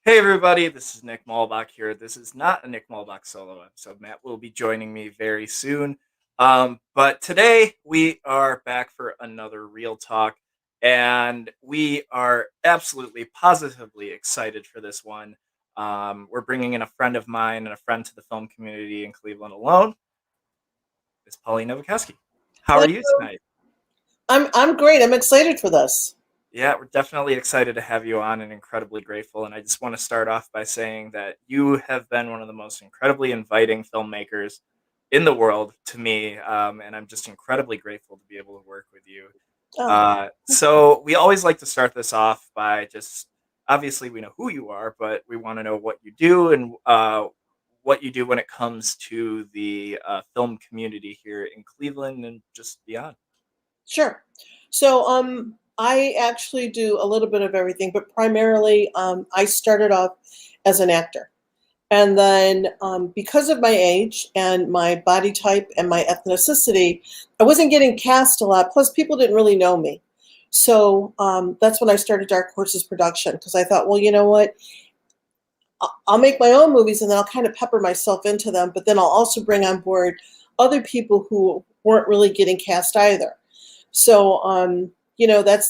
Hey everybody, this is Nick Malbach here. This is not a Nick Malbach solo episode. Matt will be joining me very soon. But today we are back for another Real Talk, and we are absolutely positively excited for this one. We're bringing in a friend of mine and a friend to the film community in Cleveland alone. It's Pauline Nowakowski. How are you Hello. tonight? I'm great. I'm excited for this. Yeah, we're definitely excited to have you on and incredibly grateful. And I just want to start off by saying that you have been one of the most incredibly inviting filmmakers in the world to me. And I'm just incredibly grateful to be able to work with you. Oh, So we always like to start this off by just obviously we know who you are, but we want to know what you do and what you do when it comes to the film community here in Cleveland and just beyond. sure. I actually do a little bit of everything, but primarily, I started off as an actor. And then, because of my age and my body type and my ethnicity, I wasn't getting cast a lot. Plus, people didn't really know me. That's when I started Dark Horses production because I thought, well, you know what? I'll make my own movies and then I'll kind of pepper myself into them, but then I'll also bring on board other people who weren't really getting cast either.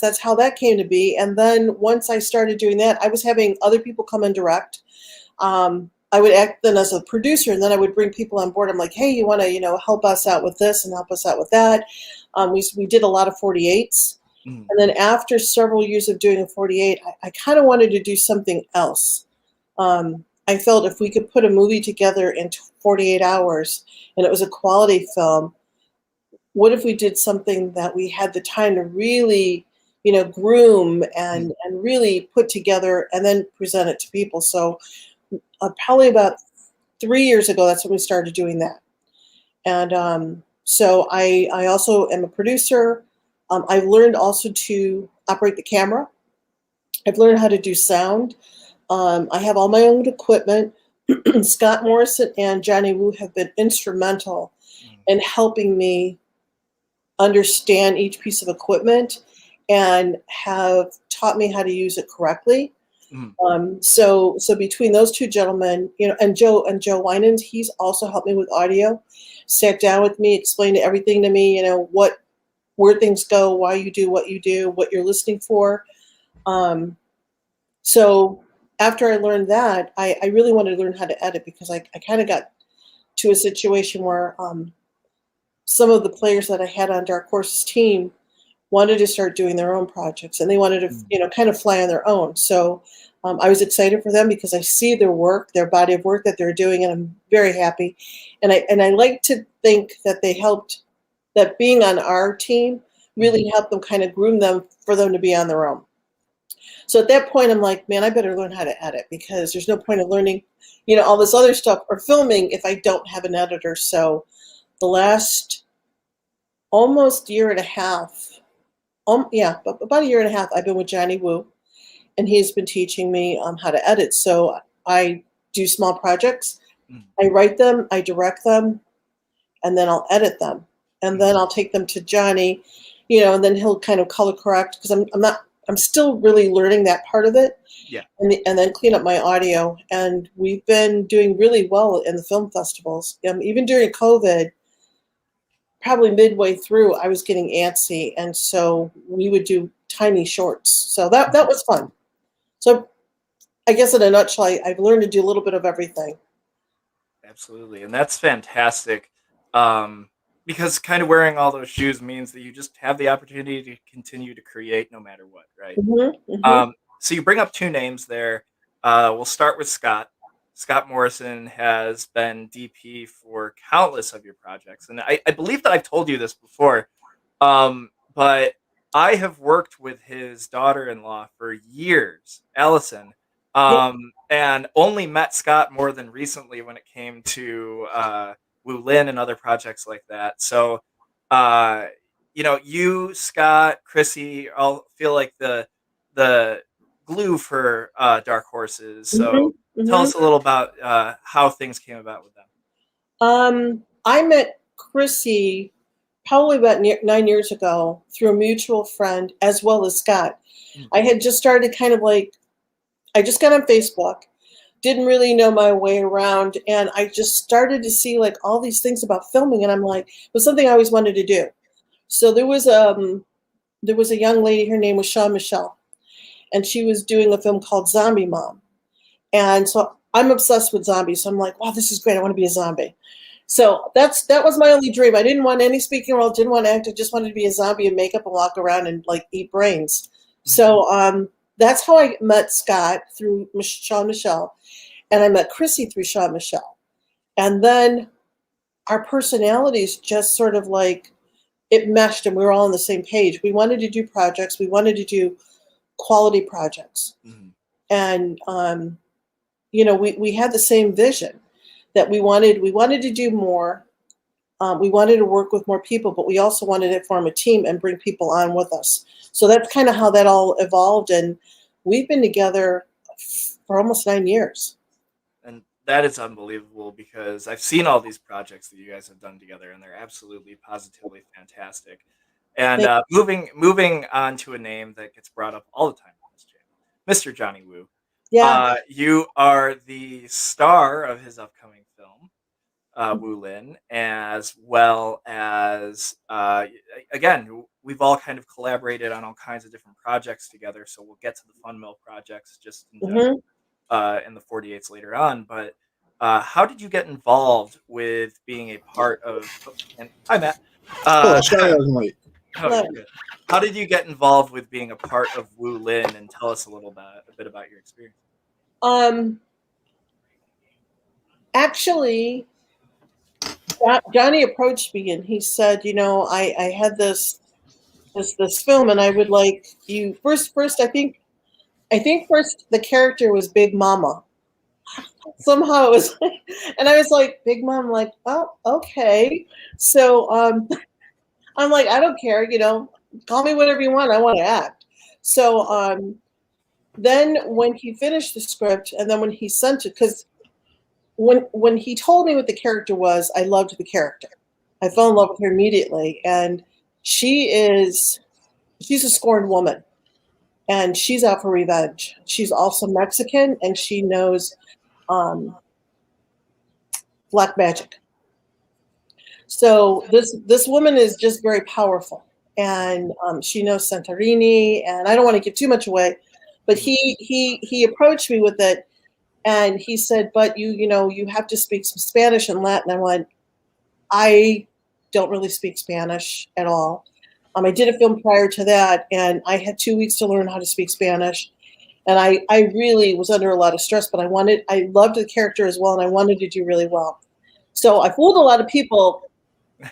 That's how that came to be. And then once I started doing that, I was having other people come and direct. I would act then as a producer, and then I would bring people on board. I'm like, hey, you want to, help us out with this and help us out with that. We did a lot of 48s. Mhm. And then after several years of doing a 48, I kind of wanted to do something else. I felt if we could put a movie together in 48 hours and it was a quality film, what if we did something that we had the time to really, groom and really put together and then present it to people? So probably about 3 years ago, that's when we started doing that. And I also am a producer. I've learned also to operate the camera. I've learned how to do sound. I have all my own equipment. Scott Morrison and Johnny Woo have been instrumental Mhm. in helping me understand each piece of equipment and have taught me how to use it correctly. Mhm. So between those two gentlemen, and Joe Winans, he's also helped me with audio. Sat down with me, explained everything to me. Where things go, why you do what you do, what you're listening for. Um, So after I learned that, I really wanted to learn how to edit because I kind of got to a situation where some of the players that I had on Dark Horse's team wanted to start doing their own projects and they wanted to, Mhm. kind of fly on their own. So I was excited for them because I see their work, their body of work that they're doing, and I'm very happy. And I like to think that that being on our team Mhm. really helped them kind of groom them for them to be on their own. So at that point, I'm like, man, I better learn how to edit because there's no point of learning, all this other stuff or filming if I don't have an editor. So the last almost year and a half, about a year and a half, I've been with Johnny Woo, and he's been teaching me how to edit. So I do small projects, Mhm. I write them, I direct them, and then I'll edit them, and then Mhm. I'll take them to Johnny, and then he'll kind of color correct because I'm still really learning that part of it, Yeah. and then clean up my audio. And we've been doing really well in the film festivals. Even during COVID, probably midway through, I was getting antsy, and so we would do tiny shorts. So that Mhm. was fun. So I guess in a nutshell, I've learned to do a little bit of everything. Absolutely, and that's fantastic. Um, because kind of wearing all those shoes means that you just have the opportunity to continue to create no matter what, right? Hmm. Hmm. So you bring up two names there. We'll start with Scott. Scott Morrison has been DP for countless of your projects, and I believe that I've told you this before. But I have worked with his daughter-in-law for years, Allison, Yeah. and only met Scott more than recently when it came to Wu Lin and other projects like that. So, uh, you, Scott, Chrissy, all feel like the glue for Dark Horses. Hmm. So, tell Hmm. us a little about how things came about with them. I met Chrissy probably about 9 years ago through a mutual friend as well as Scott. Mm. I had just started kind of like I just got on Facebook, didn't really know my way around, and I just started to see like all these things about filming, and I'm like, it was something I always wanted to do. So there was a young lady, her name was Shaw Michelle, and she was doing a film called Zombie Mom. And so I'm obsessed with zombies. So I'm like, wow, this is great. I want to be a zombie. So that was my only dream. I didn't want any speaking role, didn't want to act. I just wanted to be a zombie and makeup and walk around and like eat brains. So that's how I met Scott through Sean Michelle, and I met Chrissy through Sean Michelle. And then our personalities just sort of like it meshed, and we were all on the same page. We wanted to do projects. We wanted to do quality projects, Mhm. and we had the same vision that we wanted to do more. We wanted to work with more people, but we also wanted to form a team and bring people on with us. So that's kind of how that all evolved, and we've been together for almost 9 years. And that is unbelievable because I've seen all these projects that you guys have done together, and they're absolutely, positively fantastic. And Thank- moving on to a name that gets brought up all the time on this channel, Mr. Johnny Woo. Yeah. You are the star of his upcoming film, Wu Lin, as well as again, we've all kind of collaborated on all kinds of different projects together. So we'll get to the Fun Mill projects just in general hmm in the 48s later on. But how did you get involved with being a part of? Oh, and hi, Matt. Hello, Uh, sorry I was late. oh, you're good. How did you get involved with being a part of Wu Lin, and tell us a bit about your experience? Um, actually, Johnny approached me and he said, I had this film, and I would like you first. I think first the character was Big Mama. Somehow it was, and I was like Big Mom, like, oh, okay. So I'm like, I don't care, call me whatever you want. I want to act. So then when he finished the script, and then when he sent it, because when he told me what the character was, I loved the character. I fell in love with her immediately, and she's a scorned woman, and she's out for revenge. She's also Mexican, and she knows um, black magic. So this woman is just very powerful, and she knows Santorini. And I don't want to give too much away, but Mhm. he approached me with it, and he said, "But you have to speak some Spanish and Latin." I went, "I don't really speak Spanish at all. I did a film prior to that, and I had 2 weeks to learn how to speak Spanish." And I really was under a lot of stress, but I loved the character as well, and I wanted to do really well. So I fooled a lot of people,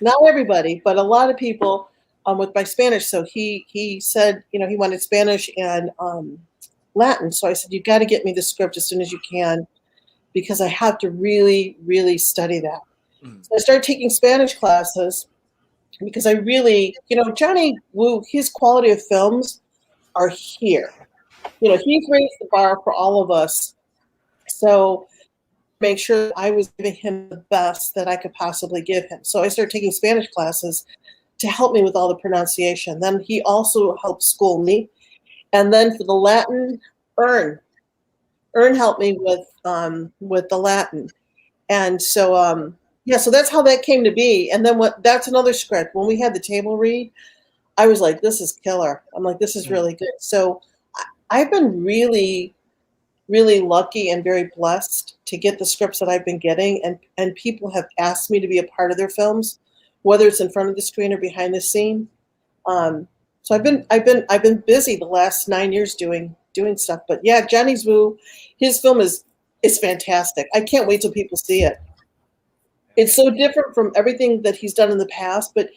not everybody, but a lot of people with my Spanish. So he said, he wanted Spanish and Latin. So I said, "You got to get me the script as soon as you can, because I have to really, really study that." Mhm. So I started taking Spanish classes because I really, Johnny Woo, his quality of films are here. He's raised the bar for all of us. So make sure I was giving him the best that I could possibly give him. So I started taking Spanish classes to help me with all the pronunciation. Then he also helped school me. And then for the Latin, Ern. Ern helped me with the Latin. And so yeah, so that's how that came to be. And then that's another script. When we had the table read, I was like, this is killer. I'm like, this is Mhm. really good. So I've been really, really lucky and very blessed to get the scripts that I've been getting, and people have asked me to be a part of their films, whether it's in front of the screen or behind the scene. Um, so I've been busy the last 9 years doing stuff. But yeah, Johnny's Woo, his film is fantastic. I can't wait till people see it. It's so different from everything that he's done in the past, but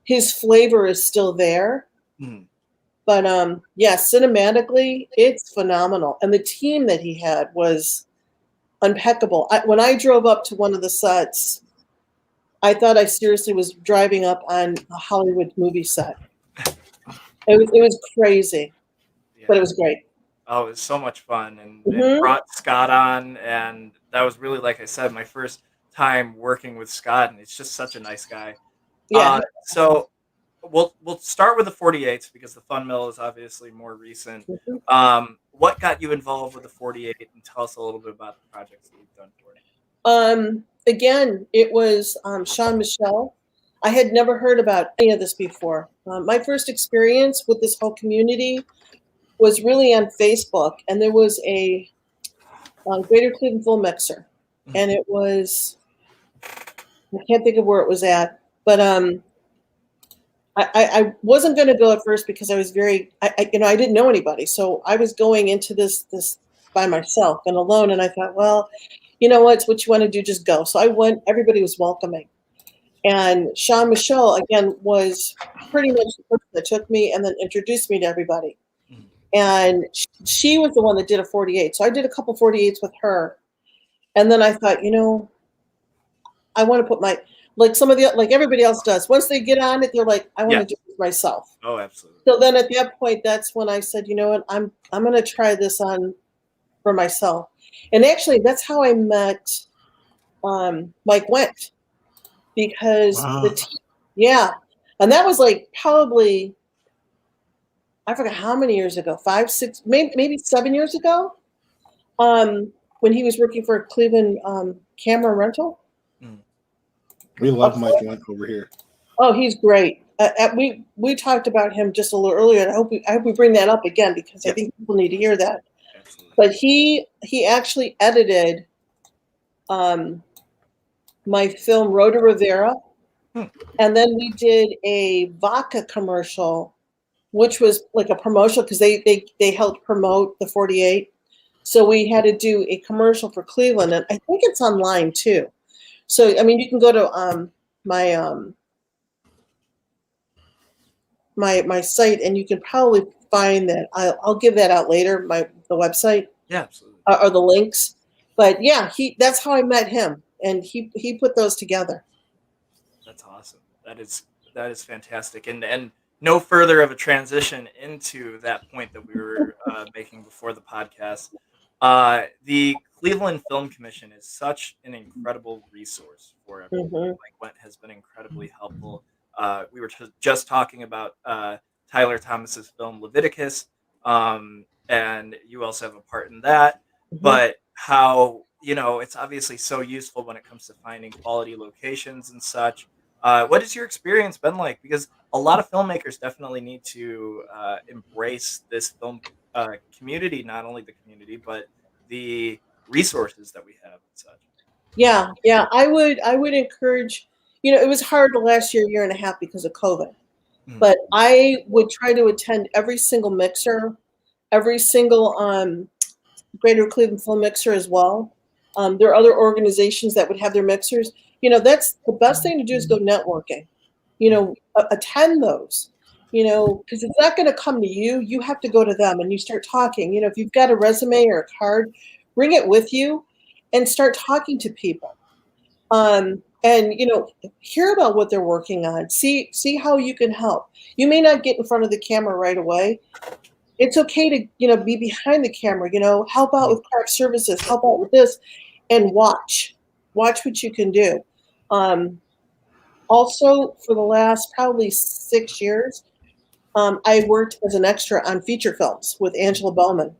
his flavor is still there. Mhm. But yeah, cinematically, it's phenomenal, and the team that he had was impeccable. When I drove up to one of the sets, I thought I seriously was driving up on a Hollywood movie set. It was crazy, but it Yeah. was great. Oh, it was so much fun, and hmm brought Scott on, and that was really, like I said, my first time working with Scott, and he's just such a nice guy. Yeah, So we'll start with the 48s because the Fun Mill is obviously more recent. Mhm. What got you involved with the 48, and tell us a little bit about the projects that you've done for it. Again, it was Sean Michelle. I had never heard about any of this before. My first experience with this whole community was really on Facebook, and there was a Greater Cleveland Film Mixer, Mhm. and it was, I can't think of where it was at, but I wasn't going to go at first because I was I didn't know anybody, so I was going into this by myself and alone, and I thought, well, you know what, it's what you want to do, just go. So I went. Everybody was welcoming, and Sean Michelle again was pretty much the person that took me and then introduced me to everybody. Mhm. And she was the one that did a 48. So I did a couple 48s with her, and then I thought, I want to put my, like some of the, like everybody else does. Once they get on it, they're like, I want Yeah. to do it myself. Oh, absolutely. So then at that point, that's when I said, you know what, I'm going to try this on for myself. And actually, that's how I met Mike Went, because Wow. yeah, and that was like probably, I forgot how many years ago, 5, 6, maybe 7 years ago, when he was working for Cleveland Camera Rental. Mhm. We love Mike Lent over here. Oh, he's great. We talked about him just a little earlier, and I hope we bring that up again because I Yes, think people need to hear that. absolutely. But he actually edited my film Road to Rivera, Hmm. and then we did a vodka commercial, which was like a promotional because they helped promote the 48. So we had to do a commercial for Cleveland, and I think it's online too. So I mean, you can go to my my site, and you can probably find that. I'll give that out later. The website Yeah, absolutely. or the links. But yeah, that's how I met him, and he put those together. That's awesome. That is fantastic. And no further of a transition into that point that we were making before the podcast. The Cleveland Film Commission is such an incredible resource for everyone. Hmm. Mike Went has been incredibly helpful. We were just talking about Tyler Thomas's film Leviticus, and you also have a part in that. Hmm. But how it's obviously so useful when it comes to finding quality locations and such. What has your experience been like? Because a lot of filmmakers definitely need to embrace this film community, not only the community, but the resources that we have and such. Yeah, yeah. I would encourage. It was hard the last year and a half because of COVID, Mhm. but I would try to attend every single mixer, every single Greater Cleveland Film Mixer as well. There are other organizations that would have their mixers. That's the best thing to do is go networking. Mhm. Attend those. Because it's not going to come to you. You have to go to them and you start talking. If you've got a resume or a card, bring it with you and start talking to people. And hear about what they're working on. See how you can help. You may not get in front of the camera right away. It's okay to be behind the camera, help out Mhm. with craft services, help out with this, and watch what you can do. Um, also for the last probably 6 years, I worked as an extra on feature films with Angela Bowman.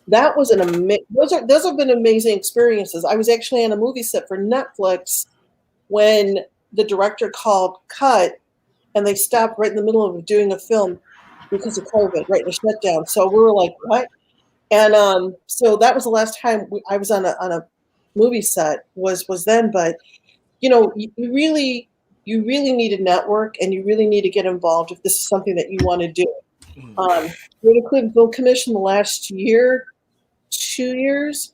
That was those have been amazing experiences. I was actually on a movie set for Netflix when the director called cut, and they stopped right in the middle of doing a film because of COVID, right in the shutdown. So we were like, what? And so that was the last time I was on a movie set was then. But you really need a network, and you really need to get involved if this is something that you want to do. Mhm. The Cleveland Film Commission the last year, 2 years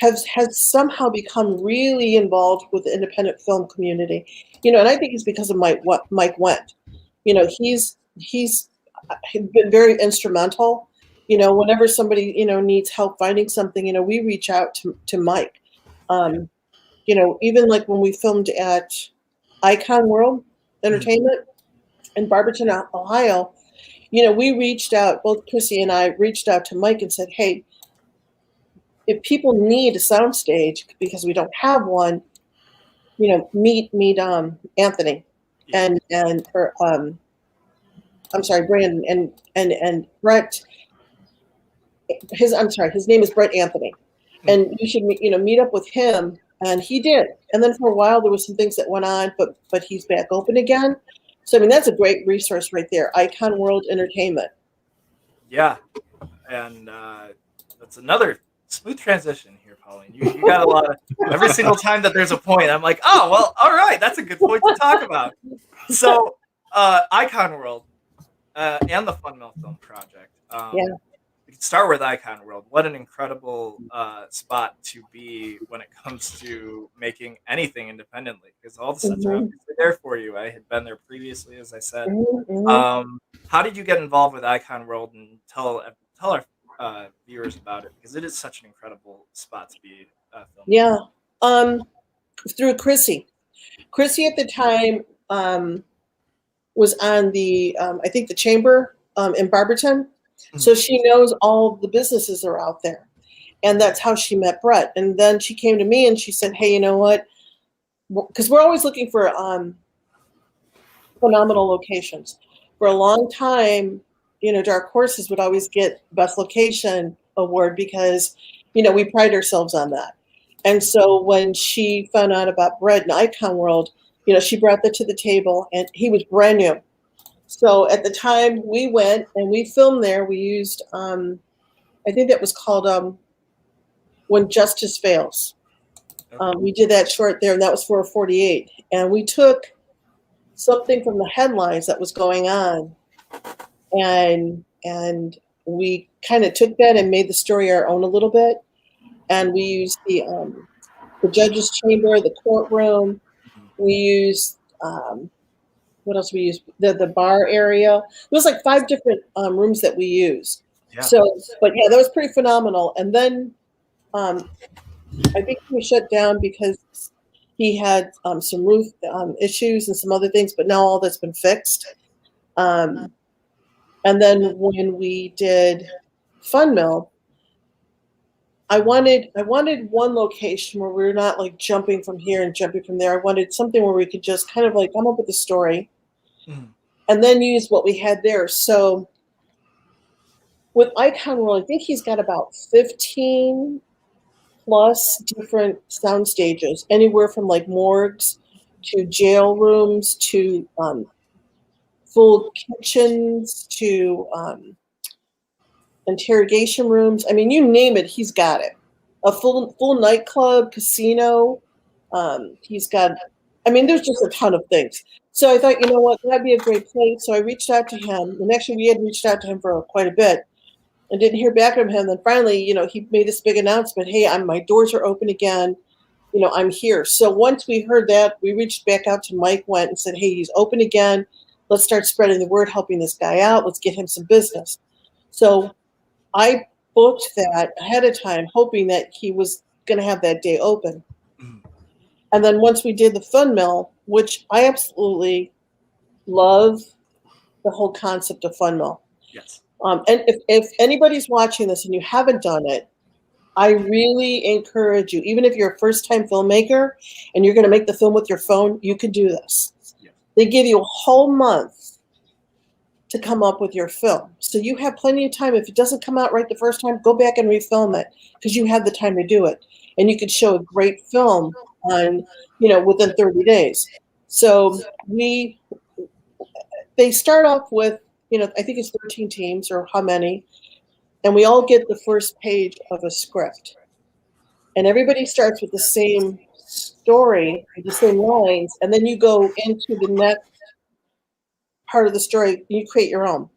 has somehow become really involved with the independent film community. And I think it's because of Mike Went. He's been very instrumental. Whenever somebody needs help finding something, we reach out to Mike. Yeah. Um, even like when we filmed at Icon World Mhm. Entertainment in Barberton, Ohio, we reached out. Both Chrissy and I reached out to Mike and said, "Hey, if people need a soundstage because we don't have one, meet Anthony Yeah. and or I'm sorry, Brandon and Brett. His name is Brett Anthony, and you should meet up with him. And he did. And then for a while there was some things that went on, but he's back open again. So I mean that's a great resource right there. Icon World Entertainment. Yeah, and that's another smooth transition here, Pauline. You got a lot of every single time that there's a point, I'm like, oh well, all right, that's a good point to talk about. So, Icon World and the Fun Mill Film Project. Yeah. We can start with Icon World. What an incredible spot to be when it comes to making anything independently, because all the sets are obviously there for you. I had been there previously, as I said. How did you get involved with Icon World, and tell our viewers about it, because it is such an incredible spot to be filming. Yeah, through Chrissy. Chrissy at the time was on the I think the chamber in Barberton, so she knows all the businesses that are out there, and that's how she met Brett. And then she came to me and she said, "Hey, you know what? Because we're always looking for phenomenal locations. For a long time, Dark Horses would always get Best Location Award because, we pride ourselves on that. And so when she found out about Brett and Icon World, she brought that to the table, and he was brand new. So at the time we went and we filmed there, we used, I think that was called When Justice Fails. We did that short there, and that was for a 48. And we took something from the headlines that was going on, and we kind of took that and made the story our own a little bit. And we used the judge's chamber, the courtroom. We used what else we used? The bar area. It was like 5 different rooms that we used. Yeah. So, but yeah, that was pretty phenomenal. And then I think we shut down because he had some roof issues and some other things, but now all that's been fixed. And then when we did Fun Mill, I wanted one location where we're not like jumping from here and jumping from there. I wanted something where we could just kind of like come up with a story and then use what we had there. So with Icon World, I think he's got about 15 plus different sound stages, anywhere from like morgues to jail rooms to full kitchens to interrogation rooms. I mean, you name it, he's got it. A full nightclub, casino. He's got, I mean, there's just a ton of things. So I thought, you know what, that'd be a great place. So I reached out to him, and actually we had reached out to him for quite a bit and didn't hear back from him. Then finally, he made this big announcement, hey, my doors are open again. I'm here. So once we heard that, we reached back out to Mike, went and said, hey, he's open again. Let's start spreading the word, helping this guy out. Let's get him some business. So I booked that ahead of time, hoping that he was going to have that day open. And then once we did the Fun Mill, which I absolutely love the whole concept of Fun Mill. Yes. And if anybody's watching this and you haven't done it, I really encourage you, even if you're a first-time filmmaker and you're going to make the film with your phone, you can do this. Yeah. They give you a whole month to come up with your film. So you have plenty of time. If it doesn't come out right the first time, go back and refilm it because you have the time to do it. And you could show a great film on, within 30 days. So they start off with, I think it's 13 teams or how many, and we all get the first page of a script. And everybody starts with the same story, the same lines, and then you go into the next part of the story, you create your own.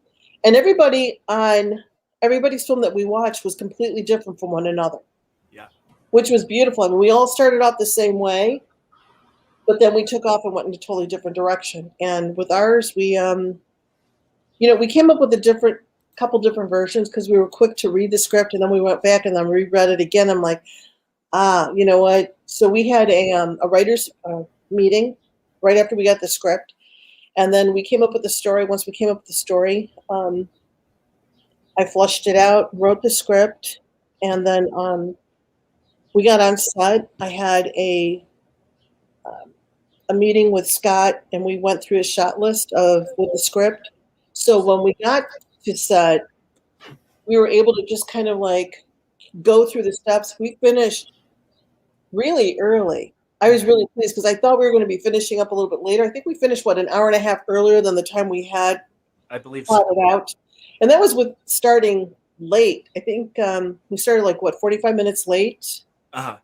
And everybody's film that we watched was completely different from one another. Yeah. Which was beautiful. I mean, we all started out the same way, but then we took off and went in a totally different direction. And with ours, we came up with a couple different versions because we were quick to read the script, and then we went back and then reread it again. I'm like, you know what? So we had a writer's meeting right after we got the script. And then we came up with the story. Once we came up with the story, I flushed it out, wrote the script, and then we got on set. I had a meeting with Scott, and we went through a shot list with the script. So when we got to set, we were able to just kind of like go through the steps. We finished really early. I was really pleased because I thought we were going to be finishing up a little bit later. I think we finished, an hour and a half earlier than the time we had I believe so. plotted out. And that was with starting late. I think we started 45 minutes late. Uh-huh.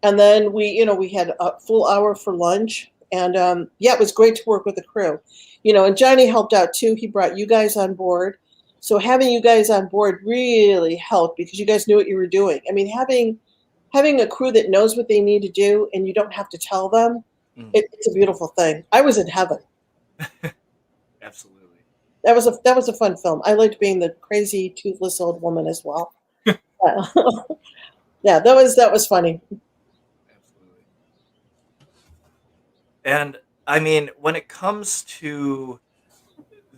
And then we had a full hour for lunch. And it was great to work with the crew. And Johnny helped out too. He brought you guys on board. So having you guys on board really helped because you guys knew what you were doing. I mean, having a crew that knows what they need to do and you don't have to tell them, it's a beautiful thing. I was in heaven. Absolutely. That was a fun film. I liked being the crazy toothless old woman as well. Yeah, that was funny. Absolutely. And I mean, when it comes to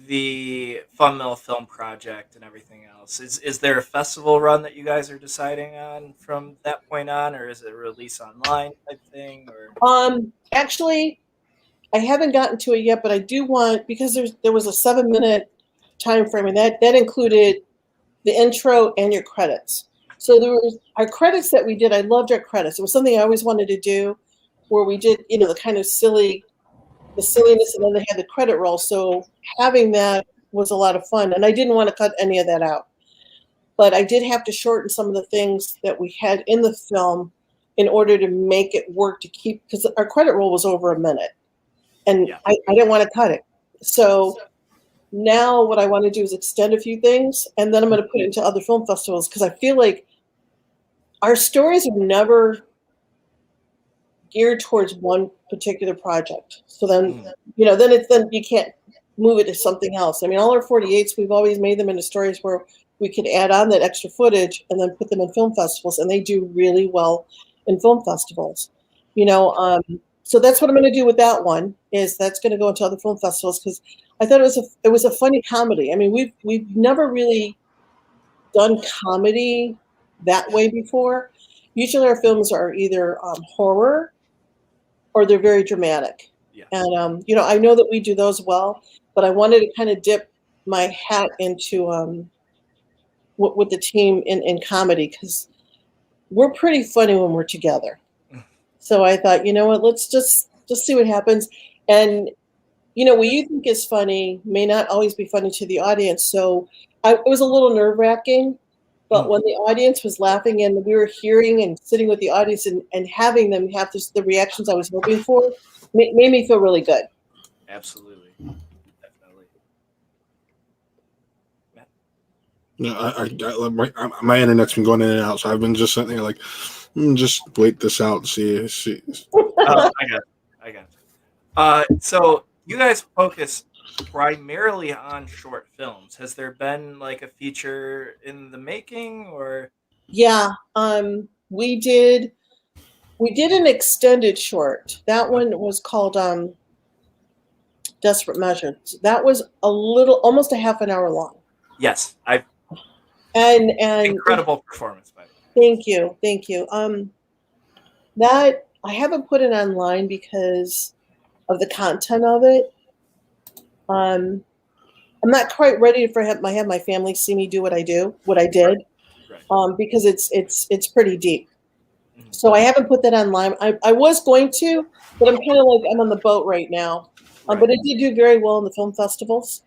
the Fun Mill Film Project and everything else, is there a festival run that you guys are deciding on from that point on, or is it a release online type thing? Or Actually, I haven't gotten to it yet, but I do want, because there was a 7-minute time frame, and that included the intro and your credits. So there was our credits that we did. I loved our credits. It was something I always wanted to do, where we did the kind of the silliness, and then they had the credit roll. So having that was a lot of fun, and I didn't want to cut any of that out. But I did have to shorten some of the things that we had in the film in order to make it work to keep, because our credit roll was over a minute, and I didn't want to cut it. So now what I want to do is extend a few things, and then I'm going to put it into other film festivals because I feel like our stories are never geared towards one particular project. So then, then you can't move it to something else. I mean, all our 48s, we've always made them into stories where we could add on that extra footage and then put them in film festivals, and they do really well in film festivals. So that's what I'm going to do with that one. Is that's going to go into other film festivals because I thought it was a funny comedy. I mean, we've never really done comedy that way before. Usually, our films are either horror or they're very dramatic. Yeah. And I know that we do those well, but I wanted to kind of dip my hat into with the team in comedy because we're pretty funny when we're together. So I thought, you know what, let's just see what happens. And what you think is funny may not always be funny to the audience. So it was a little nerve-wracking, but when the audience was laughing and we were hearing and sitting with the audience and having them have the reactions I was hoping for, made me feel really good. Absolutely. Definitely. Matt? No, my internet's been going in and out, so I've been just sitting there like, just wait this out and see. Oh, I got you. So you guys focus primarily on short films. Has there been like a feature in the making, or? Yeah, we did an extended short. That one was called Desperate Measures. That was almost a half an hour long. Yes, and incredible performance by the way. Thank you. That I haven't put it online because of the content of it. I'm not quite ready for have my family see me do what I did, right. Because it's pretty deep. Mm-hmm. So I haven't put that online. I was going to, but I'm kind of like I'm on the boat right now. Right. But it did do very well in the film festivals.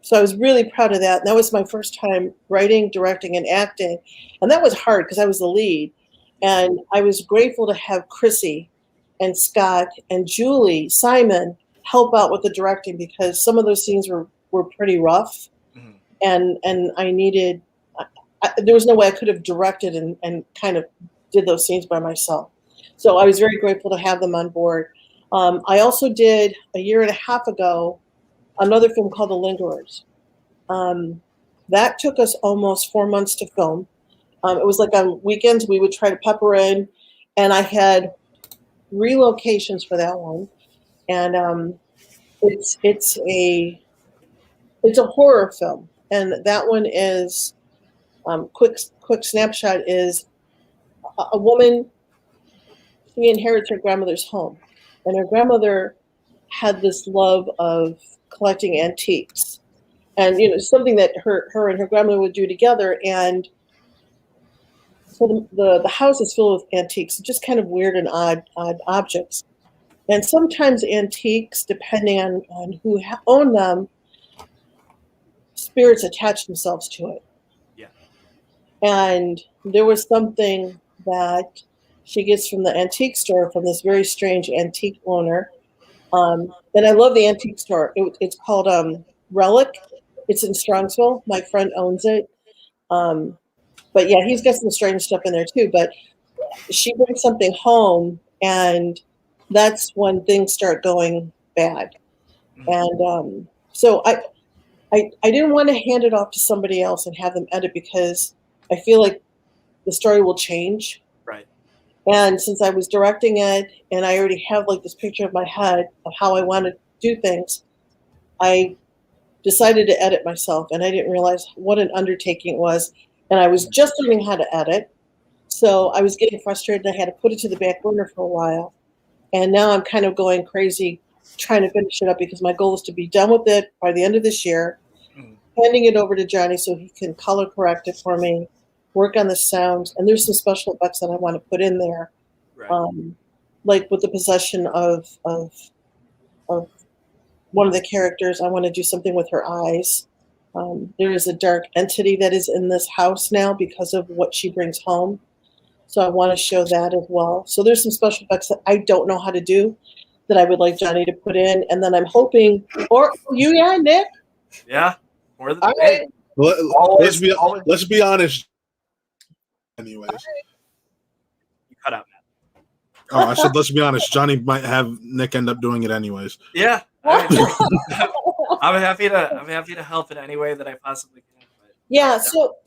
So I was really proud of that. And that was my first time writing, directing, and acting. And that was hard because I was the lead. And I was grateful to have Chrissy and Scott and Julie, Simon, help out with the directing because some of those scenes were pretty rough. Mm-hmm. And I needed, there was no way I could have directed and kind of did those scenes by myself. So I was very grateful to have them on board. I also did a year and a half ago another film called The Lingerers. That took us almost 4 months to film. It was like on weekends we would try to pepper in, and I had 3 locations for that one. And it's a horror film, and that one is quick snapshot is a woman. She inherits her grandmother's home, and her grandmother had this love of collecting antiques, and something that her and her grandmother would do together. And so the house is filled with antiques, just kind of weird and odd objects. And sometimes antiques, depending on who owned them, spirits attach themselves to it. Yeah. And there was something that she gets from the antique store from this very strange antique owner. And I love the antique store. It's called Relic. It's in Strongsville. My friend owns it. But yeah, he's got some strange stuff in there too. But she brings something home, and that's when things start going bad. And so I didn't want to hand it off to somebody else and have them edit, because I feel like the story will change. Right. And since I was directing it and I already have like this picture in my head of how I want to do things, I decided to edit myself, and I didn't realize what an undertaking it was. And I was just learning how to edit. So I was getting frustrated. I had to put it to the back burner for a while. And now I'm kind of going crazy trying to finish it up, because my goal is to be done with it by the end of this year, handing it over to Johnny so he can color correct it for me, work on the sound. And there's some special effects that I want to put in there. Right. Like with the possession of one of the characters, I want to do something with her eyes. There is a dark entity that is in this house now because of what she brings home. So I want to show that as well. So there's some special effects that I don't know how to do that I would like Johnny to put in. And then I'm hoping, or you, yeah, Nick? Yeah. More than All right. Let's be honest. Anyways. You cut out, Matt. Oh, I said, let's be honest. Johnny might have Nick end up doing it anyways. Yeah. I'm happy to help in any way that I possibly can. But yeah. So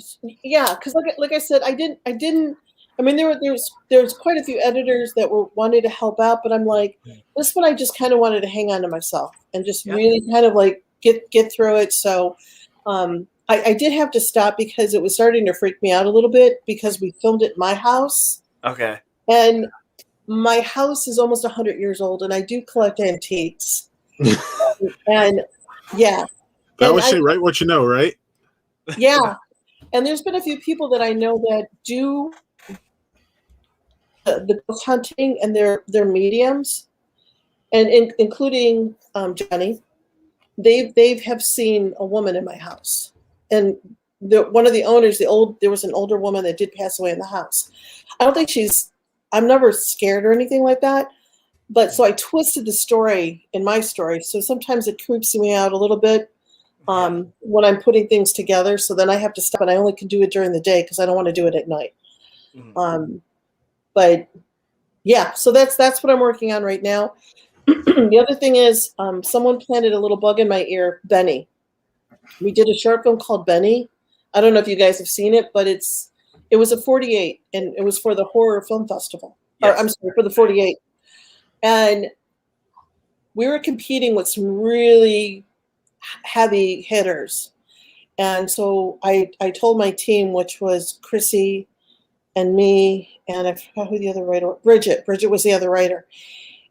yeah, because like I said, I didn't. I mean, there's quite a few editors that were wanting to help out, but I'm like, this one I just kind of wanted to hang on to myself and just really kind of like get through it. So I did have to stop because it was starting to freak me out a little bit, because we filmed at my house. Okay. And my house is almost 100 years old, and I do collect antiques. And yeah. I always say, write what you know, right? Yeah. And there's been a few people that I know that do the ghost hunting, and they're mediums, and including Johnny. They have seen a woman in my house, and one of the owners, there was an older woman that did pass away in the house. I don't think I'm never scared or anything like that, but so I twisted the story in my story, so sometimes it creeps me out a little bit when I'm putting things together. So then I have to stop, and I only can do it during the day because I don't want to do it at night. But yeah, so that's what I'm working on right now. The other thing is, someone planted a little bug in my ear, Benny. We did a short film called Benny. I don't know if you guys have seen it, but it was a 48, and it was for the Horror Film Festival. Yes. I'm sorry, for the 48. And we were competing with some really heavy hitters. And so I told my team, which was Chrissy and me, and I forgot who the other writer, Bridget was the other writer.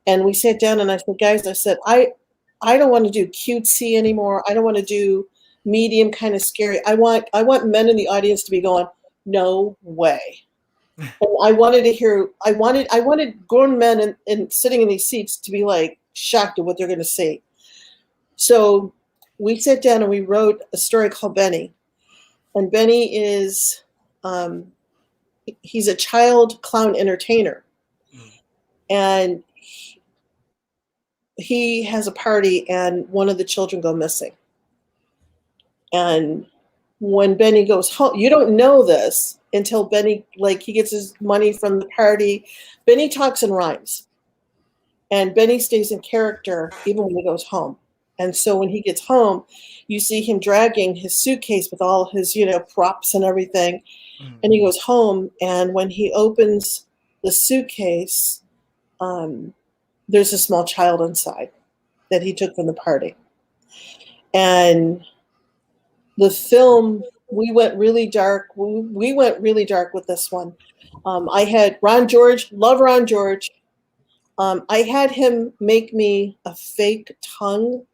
And we sat down, and I said, guys, I don't want to do cutesy anymore. I don't want to do medium kind of scary. I want men in the audience to be going, no way. And I wanted grown men and sitting in these seats to be like shocked at what they're going to see. So we sat down and we wrote a story called Benny. And Benny is, he's a child clown entertainer. And he has a party, and one of the children go missing. And when Benny goes home, you don't know this until Benny, like, he gets his money from the party. Benny talks and rhymes. And Benny stays in character even when he goes home. And so when he gets home, you see him dragging his suitcase with all his, props and everything. And he goes home, and when he opens the suitcase, there's a small child inside that he took from the party. And the film, we went really dark. We went really dark with this one. I had Ron George, love Ron George. I had him make me a fake tongue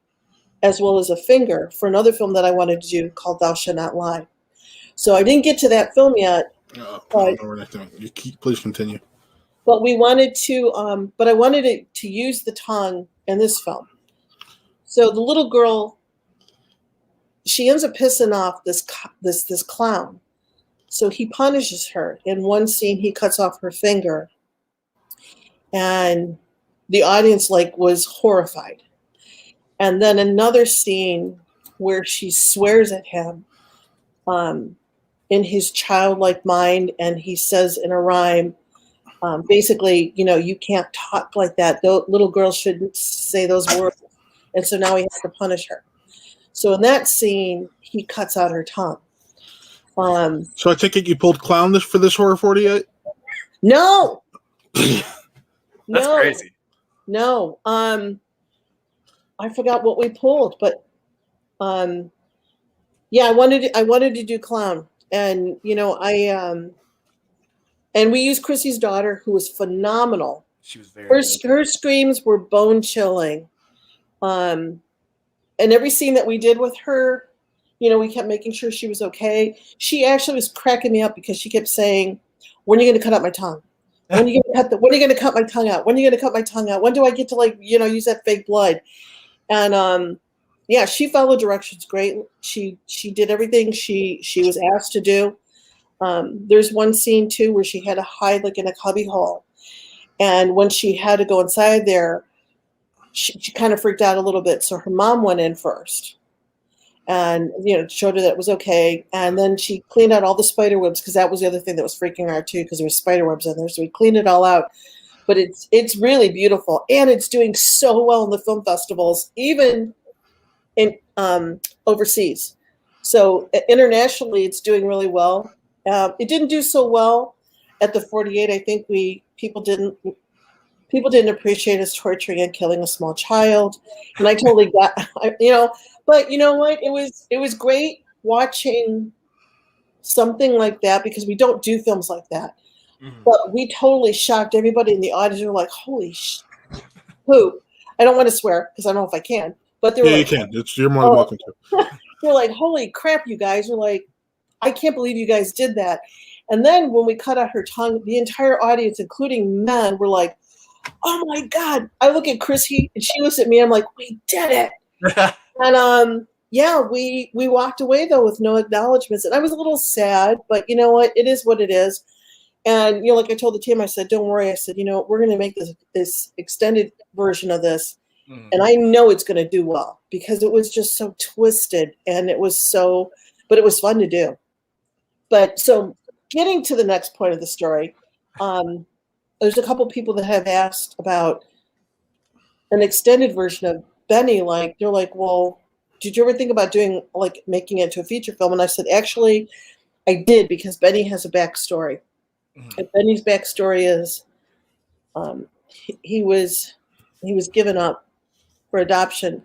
as well as a finger for another film that I wanted to do called Thou Shalt Not Lie. So I didn't get to that film yet, I but don't know where that thing. Please continue. we wanted to, but I wanted it to use the tongue in this film. So the little girl, she ends up pissing off this clown. So he punishes her. In one scene, he cuts off her finger, and the audience was horrified. And then another scene where she swears at him in his childlike mind, and he says in a rhyme, basically, you can't talk like that. Little girls shouldn't say those words. And so now he has to punish her. So in that scene, he cuts out her tongue. So I take it you pulled clown for this horror 48? No, That's crazy. No. I forgot what we pulled, but yeah, I wanted to do clown, and and we used Chrissy's daughter, who was phenomenal. She was very Her screams were bone chilling. And every scene that we did with her, we kept making sure she was okay. She actually was cracking me up because she kept saying, "When are you going to cut out my tongue? When are you going to cut my tongue out? When are you going to cut my tongue out? When do I get to use that fake blood?" And yeah, she followed directions great. She did everything she was asked to do. There's one scene too where she had to hide in a cubby hole, and when she had to go inside there, she kind of freaked out a little bit. So her mom went in first, and showed her that it was okay. And then she cleaned out all the spider webs, because that was the other thing that was freaking her out too, because there was spider webs in there. So we cleaned it all out. But it's really beautiful, and it's doing so well in the film festivals, even in overseas. So internationally, it's doing really well. It didn't do so well at the 48. I think people didn't appreciate us torturing and killing a small child, and I totally got But you know what? It was great watching something like that, because we don't do films like that. Mm-hmm. But we totally shocked everybody in the audience. They were like, "Holy who?" I don't want to swear because I don't know if I can, but they were You can. You're more than welcome to. They're like, "Holy crap, you guys!" We're like, "I can't believe you guys did that." And then when we cut out her tongue, the entire audience, including men, were like, "Oh my God!" I look at Chrissy and she looks at me. I'm like, "We did it!" And yeah, we walked away though with no acknowledgments, and I was a little sad, but you know what? It is what it is. And like I told the team, I said, "Don't worry." I said, "We're going to make this extended version of this, and I know it's going to do well, because it was just so twisted, and it was but it was fun to do." But so, getting to the next point of the story, there's a couple people that have asked about an extended version of Benny. They're like, "Well, did you ever think about doing making it into a feature film?" And I said, "Actually, I did, because Benny has a backstory." And Benny's backstory is he was given up for adoption,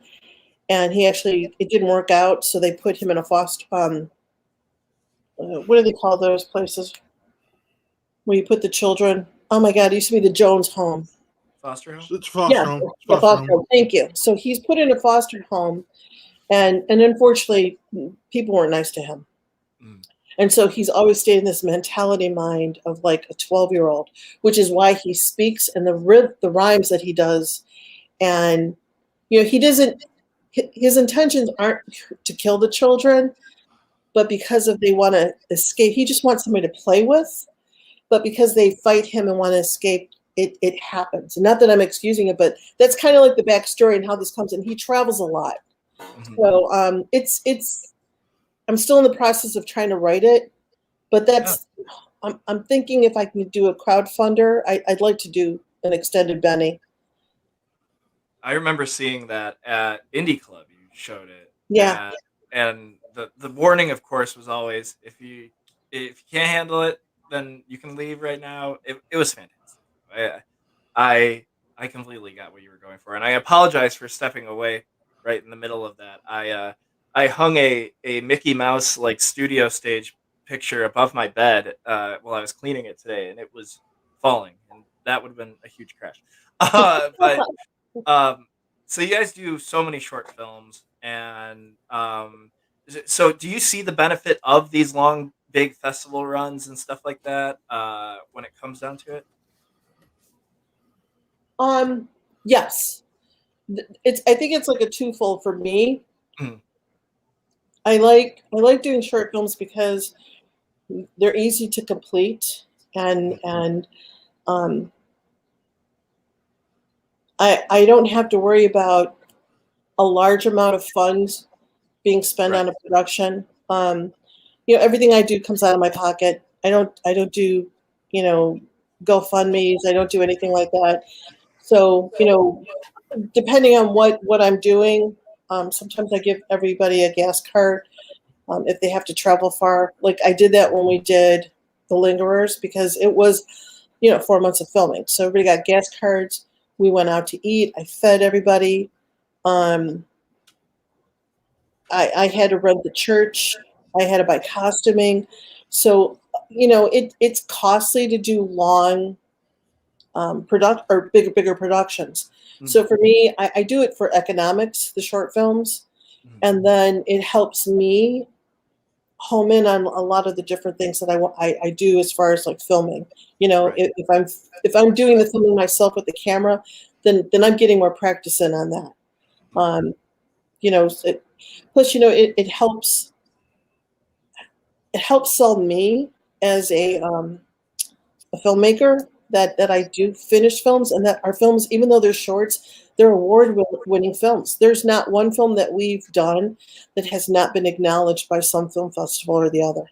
and it didn't work out, so they put him in a foster what do they call those places where you put the children? Oh my God, it used to be the Jones home. Foster home? It's foster Yeah, home. the foster home. Thank you. So he's put in a foster home, and unfortunately people weren't nice to him. And so he's always stayed in this mentality mind of a 12-year-old, which is why he speaks and the rhymes that he does. And, he doesn't, his intentions aren't to kill the children, but because they want to escape, he just wants somebody to play with. But because they fight him and want to escape, it happens. And not that I'm excusing it, but that's kind of like the backstory and how this comes in. He travels a lot. So I'm still in the process of trying to write it, but I'm thinking if I can do a crowdfunder, I'd like to do an extended Benny. I remember seeing that at Indie Club. You showed it. Yeah. And the warning, of course, was always if you can't handle it, then you can leave right now. It was fantastic. I completely got what you were going for, and I apologize for stepping away right in the middle of that. I hung a Mickey Mouse studio stage picture above my bed while I was cleaning it today, and it was falling, and that would have been a huge crash. But so you guys do so many short films, And so do you see the benefit of these long, big festival runs and stuff like that when it comes down to it? Yes. I think it's like a twofold for me. Mhm. I like doing short films because they're easy to complete, and um, I don't have to worry about a large amount of funds being spent Right. on a production. Everything I do comes out of my pocket. I don't do, you know, GoFundMe's. I don't do anything like that. So, depending on what I'm doing, sometimes I give everybody a gas card if they have to travel far. Like I did that when we did The Lingerers because it was, 4 months of filming. So everybody got gas cards. We went out to eat. I fed everybody. Um, I had to rent the church. I had to buy costuming. So, it's costly to do long product or bigger productions. Mhm. So for me, I do it for economics, the short films, Mhm. and then it helps me home in on a lot of the different things that I do as far as like filming. Right. If I'm doing the filming myself with the camera, then I'm getting more practice in on that. Mhm. Um, plus it helps sell me as a filmmaker that I do finish films and that our films, even though they're shorts, they're award-winning films. There's not one film that we've done that has not been acknowledged by some film festival or the other.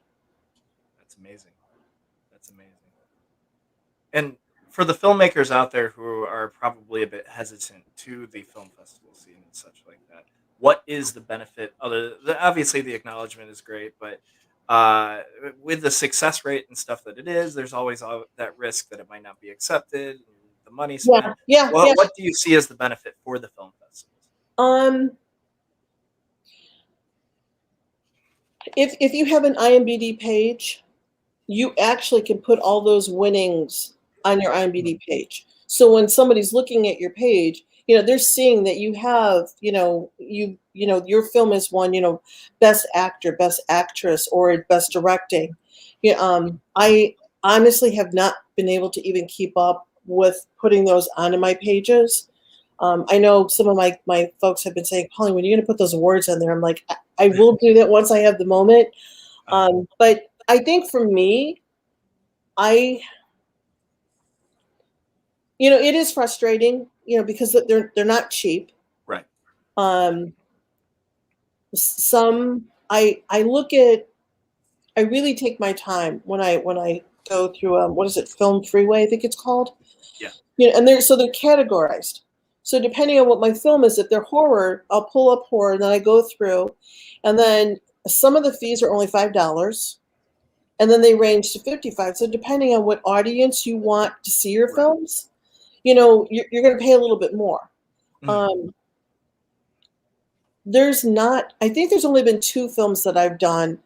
That's amazing. That's amazing. And for the filmmakers out there who are probably a bit hesitant to the film festival scene and such like that, what is the benefit? Obviously, the acknowledgement is great, but uh, with the success rate and stuff that it is, there's always that risk that it might not be accepted, and the money spent. Yeah, yeah, yeah. What do you see as the benefit for the film festivals? Um, if you have an IMDb page, you actually can put all those winnings on your Mhm. IMDb page. So when somebody's looking at your page, they're seeing that you have, your film is won, best actor, best actress, or best directing. I honestly have not been able to even keep up with putting those onto my pages. I know some of my folks have been saying, Pauline, when are you going to put those awards on there? I'm like, I will do that once I have the moment. Uh, But I think for me, I, it is frustrating, because they're not cheap. right. Um, some I look at I really take my time when I go through what is it, Film Freeway, I think it's called. Yeah. And they're categorized. So depending on what my film is, if they're horror, I'll pull up horror and then I go through, and then some of the fees are only $5, and then they range to 55. So depending on what audience you want to see your Right. films, you're going to pay a little bit more. Mhm. Um, I think there's only been two films that I've done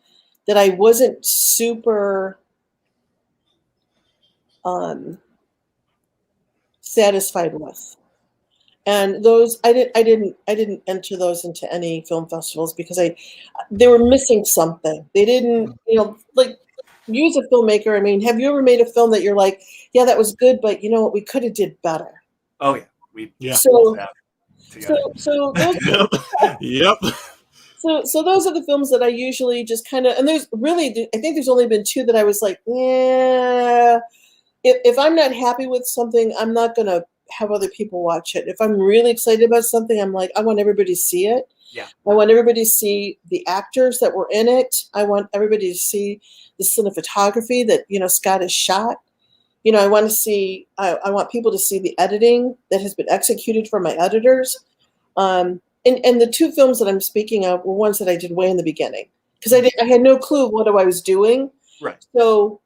that I wasn't super um, satisfied with. And those I didn't enter those into any film festivals because they were missing something. They didn't, Mhm. like, you as a filmmaker, I mean, have you ever made a film that you're like, yeah, that was good, but you know what, we could have did better. Oh yeah, we Yeah. both So have so together. so those Yep. Yep. so those are the films that I usually just kind of, and I think there's only been two that I was like, yeah, if I'm not happy with something, I'm not gonna have other people watch it. If I'm really excited about something, I'm like, I want everybody to see it. Yeah. I want everybody to see the actors that were in it. I want everybody to see the cinematography that Scott has shot. I want to see. I want people to see the editing that has been executed from my editors. And the two films that I'm speaking of were ones that I did way in the beginning because Mhm. I had no clue what I was doing. Right. So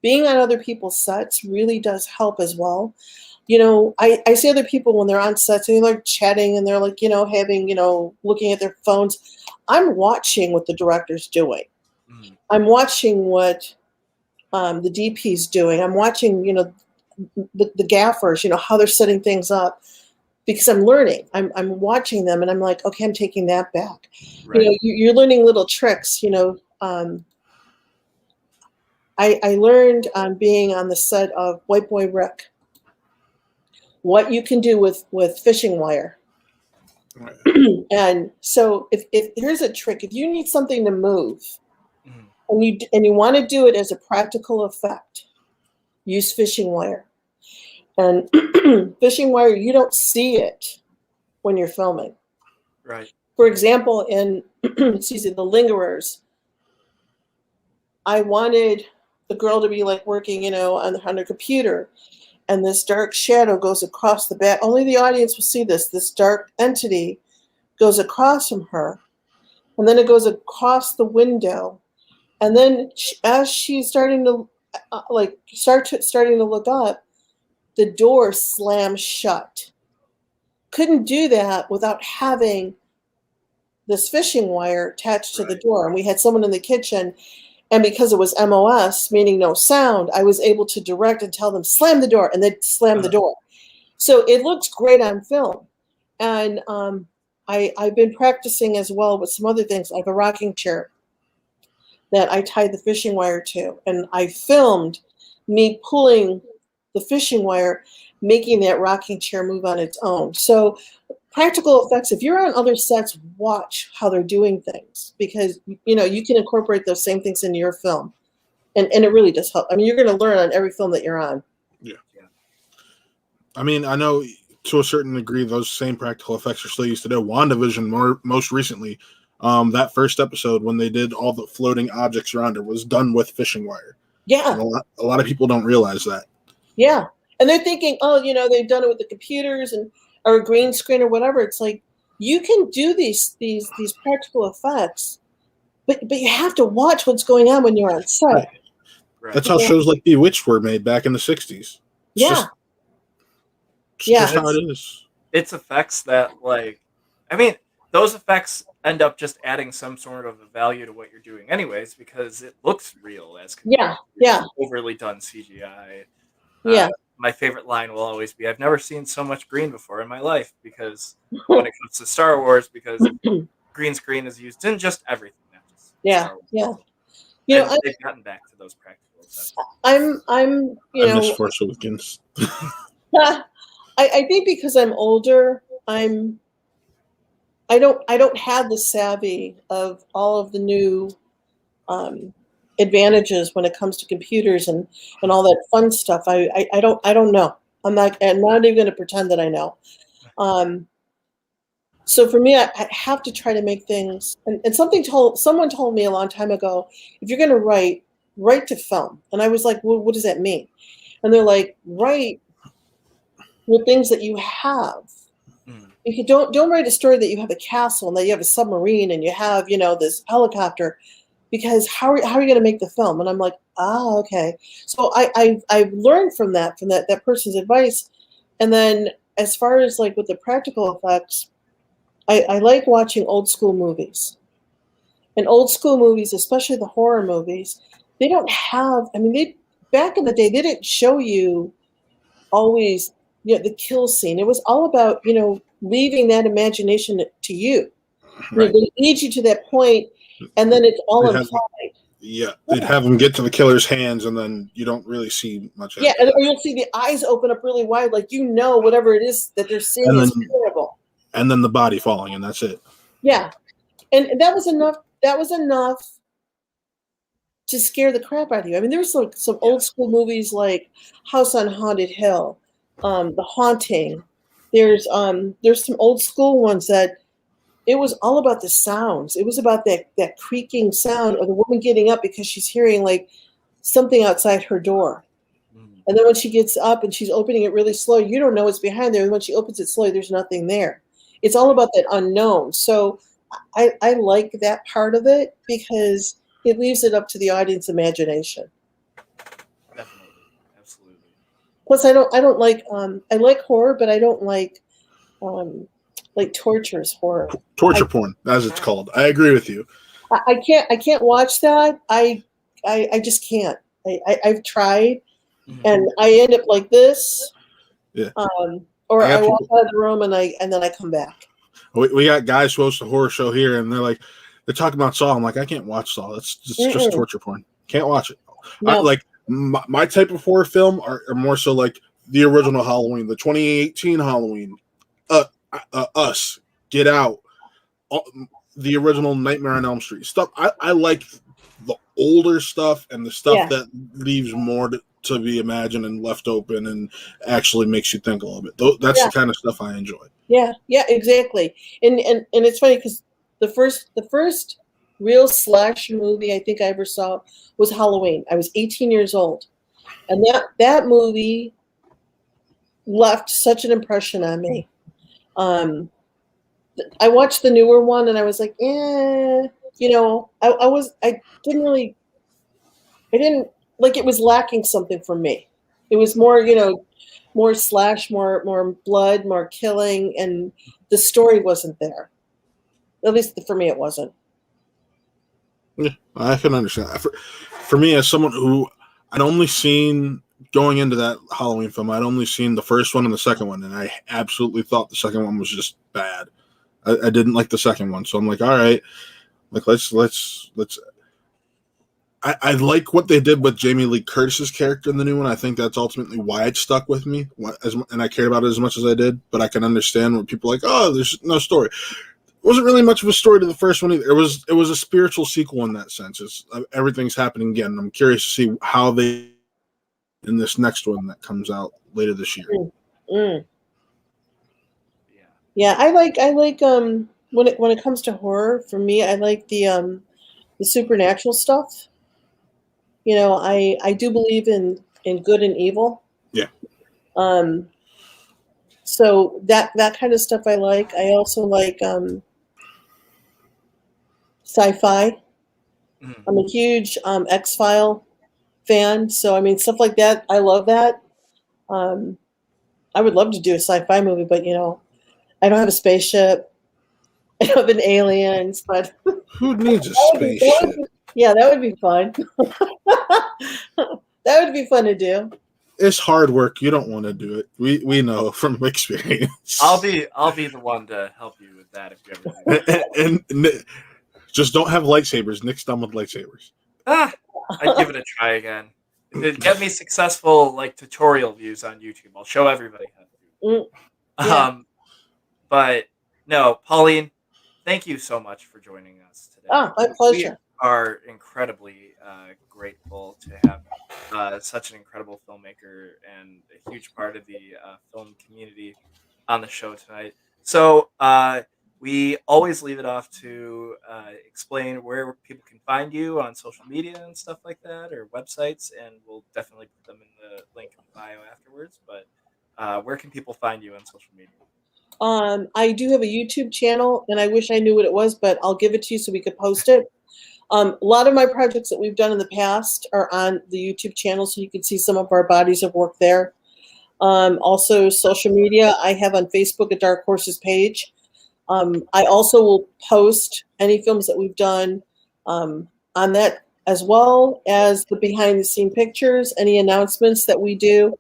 being on other people's sets really does help as well. I see other people when they're on sets and they're like chatting and they're like, having, looking at their phones. I'm watching what the director's doing. Mhm. I'm watching what the DP's doing. I'm watching, the gaffers, how they're setting things up. because I'm learning. I'm watching them, and I'm like, okay, I'm taking that back. Right. You know, you're learning little tricks. You know, I learned being on the set of White Boy Rick what you can do with fishing wire. Right. And so if here's a trick, if you need something to move Mhm. and you want to do it as a practical effect, use fishing wire. And fishing wire, you don't see it when you're filming. Right. For example, in excuse me, The Lingerers, I wanted the girl to be like working, you know, on her computer, and this dark shadow goes across the back. Only the audience will see this. This dark entity goes across from her, and then it goes across the window, and then as she's starting to starting to look up, the door slams shut. Couldn't do that without having this fishing wire attached to the Right. door. And we had someone in the kitchen, and because it was MOS, meaning no sound, I was able to direct and tell them, slam the door, and they'd slam the door. So it looks great on film. And I've been practicing as well with some other things. I have a rocking chair that I tied the fishing wire to, and I filmed me pulling the fishing wire, making that rocking chair move on its own. So practical effects, if you're on other sets, watch how they're doing things, because you know you can incorporate those same things into your film, and it really does help. I mean, you're going to learn on every film that you're on. Yeah. I mean, I know to a certain degree those same practical effects are still used today. WandaVision, most recently, that first episode when they did all the floating objects around her was done with fishing wire. Yeah. And a lot of people don't realize that. Yeah. And they're thinking, oh, you know, they've done it with the computers or a green screen or whatever. It's like, you can do these practical effects, but you have to watch what's going on when you're on set. Right. That's how shows like Bewitched were made back in the 60s. Yeah. It's just how it is. It's effects that, like, I mean, those effects end up just adding some sort of a value to what you're doing anyways, because it looks real as compared to overly done CGI. Yeah. My favorite line will always be, I've never seen so much green before in my life, because when it comes to Star Wars, because green screen is used in just everything, not just Star Wars. Yeah. You know, they've gotten back to those practical effects. I'm you know, miss Force Awakens. I think because I'm older, I don't have the savvy of all of the new advantages when it comes to computers and all that fun stuff. I don't know. I'm not even going to pretend that I know. So for me, I have to try to make things. And someone told me a long time ago, if you're going to write to film. And I was like, well, what does that mean? And they're like, write with things that you have. If you don't write a story that you have a castle and that you have a submarine and you have, you know, this helicopter, because how are you going to make the film? And I'm like, okay. So I've learned from that person's advice. And then as far as like with the practical effects, I like watching old school movies. And old school movies, especially the horror movies, they don't have, I mean, back in the day, they didn't show you always, you know, the kill scene. It was all about, you know, leaving that imagination to you. Right. They lead you to that point, and then it's all implied. They'd have them get to the killer's hands, and then you don't really see much. Yeah, or you'll see the eyes open up really wide, like, you know, whatever it is that they're seeing is terrible. And then the body falling, and that's it. Yeah, and that was enough. That was enough to scare the crap out of you. I mean, there's like some old school movies like House on Haunted Hill, The Haunting. There's some old school ones that it was all about the sounds. It was about that creaking sound of the woman getting up because she's hearing like something outside her door. And then when she gets up and she's opening it really slow, you don't know what's behind there. And when she opens it slowly, there's nothing there. It's all about that unknown. So I like that part of it because it leaves it up to the audience imagination. Definitely. Absolutely. Plus, I don't like I like horror, but I don't like torturous horror. Torture porn, as it's called. I agree with you. I can't watch that. I just can't. I've tried, and I end up like this. Yeah. Or I I got walk people. out of the room and then I come back. We got guys who host a horror show here, and they're talking about Saw. I'm like, I can't watch Saw. It's just Mm-mm. torture porn. Can't watch it. I, No. like my type of horror film are more so like the original Halloween, the 2018 Halloween, Us, Get Out, all, the original Nightmare on Elm Street stuff. I like the older stuff and the stuff Yeah. that leaves more to be imagined and left open and actually makes you think a little bit. That's Yeah. the kind of stuff I enjoy. Yeah. Yeah. Exactly. And it's funny because the first real slasher movie I think I ever saw was Halloween. I was 18 years old, and that movie left such an impression on me. Um, I watched the newer one and I was like, I didn't really, I didn't like it was lacking something for me. It was more, more slash, more blood, more killing, and the story wasn't there. At least for me, it wasn't. Yeah, I can understand that. For me, as someone who I'd only seen going into that Halloween film, I'd only seen the first one and the second one, and I absolutely thought the second one was just bad. I didn't like the second one, so I'm like, all right, like let's. I like what they did with Jamie Lee Curtis's character in the new one. I think that's ultimately why it stuck with me, and I cared about it as much as I did. But I can understand when people are like, oh, there's no story. Wasn't really much of a story to the first one either. It was a spiritual sequel in that sense. Everything's happening again. I'm curious to see how they in this next one that comes out later this year. Mm. Yeah, I like when it comes to horror. For me, I like the supernatural stuff. I do believe in good and evil. Yeah. Um, so that kind of stuff I like. I also like sci-fi. Mhm. I'm a huge X-File fan, so I mean stuff like that. I love that. Um, I would love to do a sci-fi movie, but I don't have a spaceship. I don't have an aliens, but Who needs a that would spaceship? yeah, that would be fun. That would be fun to do. It's hard work. You don't want to do it. We know from experience. I'll be the one to help you with that if you ever do that. and just don't have lightsabers. Nick's done with lightsabers. I'd give it a try again. If it get me successful like tutorial views on YouTube, I'll show everybody how to do it. Mm, yeah. But no, Pauline, thank you so much for joining us today. Ah, my We pleasure. are incredibly grateful to have such an incredible filmmaker and a huge part of the film community on the show tonight. So we always leave it off to explain where people can find you on social media and stuff like that, or websites, and we'll definitely put them in the link in the bio afterwards. But where can people find you on social media? I do have a YouTube channel, and I wish I knew what it was, but I'll give it to you so we could post it. A lot of my projects that we've done in the past are on the YouTube channel, so you can see some of our bodies of work there. Also, social media, I have on Facebook a Dark Horses page. I also will post any films that we've done on that, as well as the behind the scene pictures. Any announcements that we do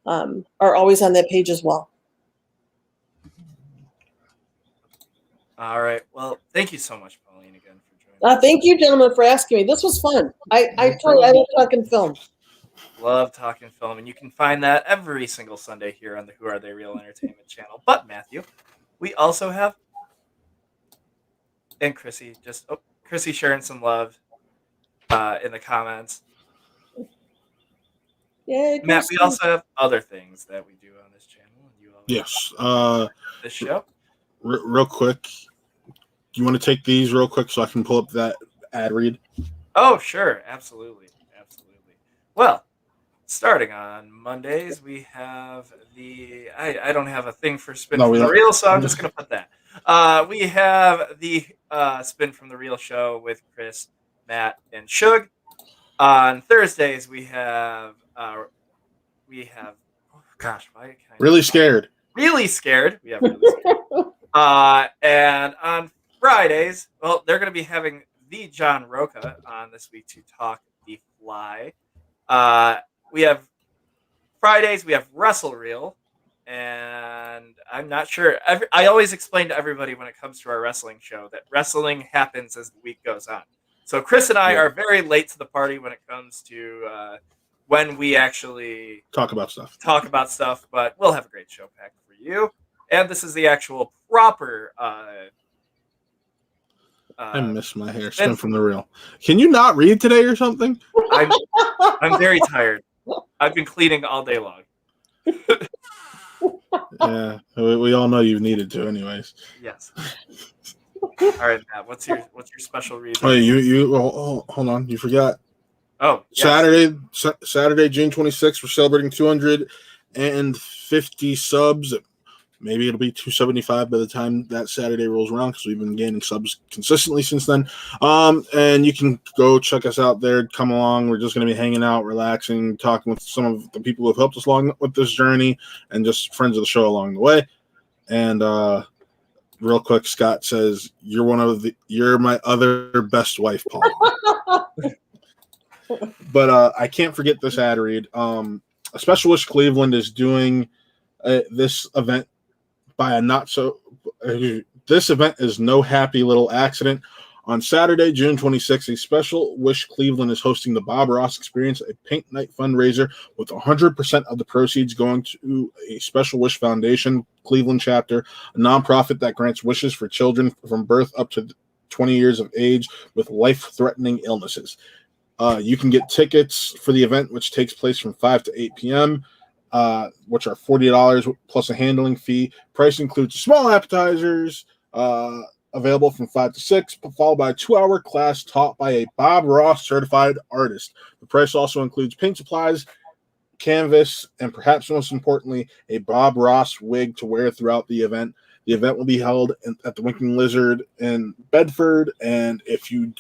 are always on that page as well. All right. Well, thank you so much, Pauline, again for joining us. Thank you, gentlemen, for asking me. This was fun. I love talking film. Love talking film, and you can find that every single Sunday here on the Who Are They Real Entertainment channel. But Matthew, we also have and Chrissy Chrissy sharing some love in the comments. Yeah, Matt, we also have other things that we do on this channel, and you always Yes. this show. Real quick, you want to take these real quick so I can pull up that ad read? Oh, sure, absolutely. Well, starting on Mondays, we have I don't have a thing for Spin from the Reel, so I'm just going to put that. We have the Spin from the Reel show with Chris, Matt, and Shug. On Thursdays, we have oh gosh, why can I Really Scared. Really Scared. We have Really Scared. And on Fridays, well, they're going to be having the John Roca on this week to talk The Fly. We have Fridays, we have Wrestle Reel, and I'm not sure. I always explain to everybody when it comes to our wrestling show that wrestling happens as the week goes on. So Chris and I Yeah. are very late to the party when it comes to when we actually Talk about stuff. but we'll have a great show packed for you. And this is the actual proper. I miss my hair. spin Spin from the reel. Can you not read today or something? I'm very tired. I've been cleaning all day long. Yeah, we all know you've needed to, anyways. Yes. All right, Matt. What's your special read? Oh, hold on. You forgot. Oh, yes. Saturday, June 26th. We're celebrating 250 subs. Maybe it'll be 275 by the time that Saturday rolls around because we've been gaining subs consistently since then. And you can go check us out there. Come along. We're just going to be hanging out, relaxing, talking with some of the people who have helped us along with this journey and just friends of the show along the way. And real quick, Scott says, you're my other best wife, Paul. But I can't forget this ad read. A Special Wish Cleveland is doing this event this event is no happy little accident. On Saturday, June 26th, a Special Wish Cleveland is hosting the Bob Ross Experience, a Pink Night fundraiser with 100% of the proceeds going to a Special Wish Foundation Cleveland chapter, a nonprofit that grants wishes for children from birth up to 20 years of age with life-threatening illnesses. You can get tickets for the event, which takes place from 5 to 8 p.m., which are $40 plus a handling fee. Price includes small appetizers, available from 5 to 6, followed by a 2-hour class taught by a Bob Ross certified artist. The price also includes paint supplies, canvas, and perhaps most importantly, a Bob Ross wig to wear throughout the event. The event will be held at the Winking Lizard in Bedford. And if you're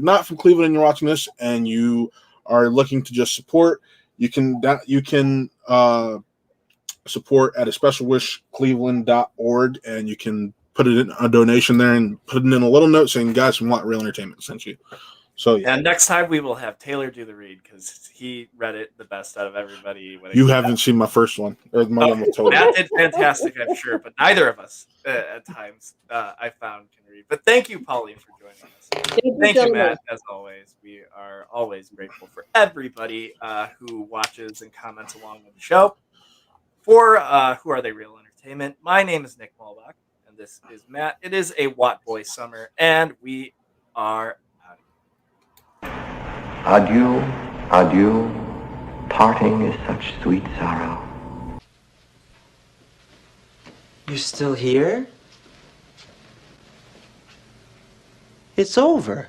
not from Cleveland and you're watching this and you are looking to just support, you can support at a specialwishcleveland.org, and you can put it in a donation there and put it in a little note saying, guys from What Real Entertainment sent you. So yeah. And next time we will have Taylor do the read because he read it the best out of everybody. You haven't seen my first one. Or my one with Toby. Matt did fantastic, I'm sure, but neither of us at times I found can read. But thank you, Pauline, for joining us. Thank you, Matt. As always, we are always grateful for everybody who watches and comments along with the show. For Who Are They Real Entertainment, my name is Nick Malbach, and this is Matt. It is a Watt Boy summer, and we are out. Adieu, adieu, parting is such sweet sorrow. You're still here? It's over.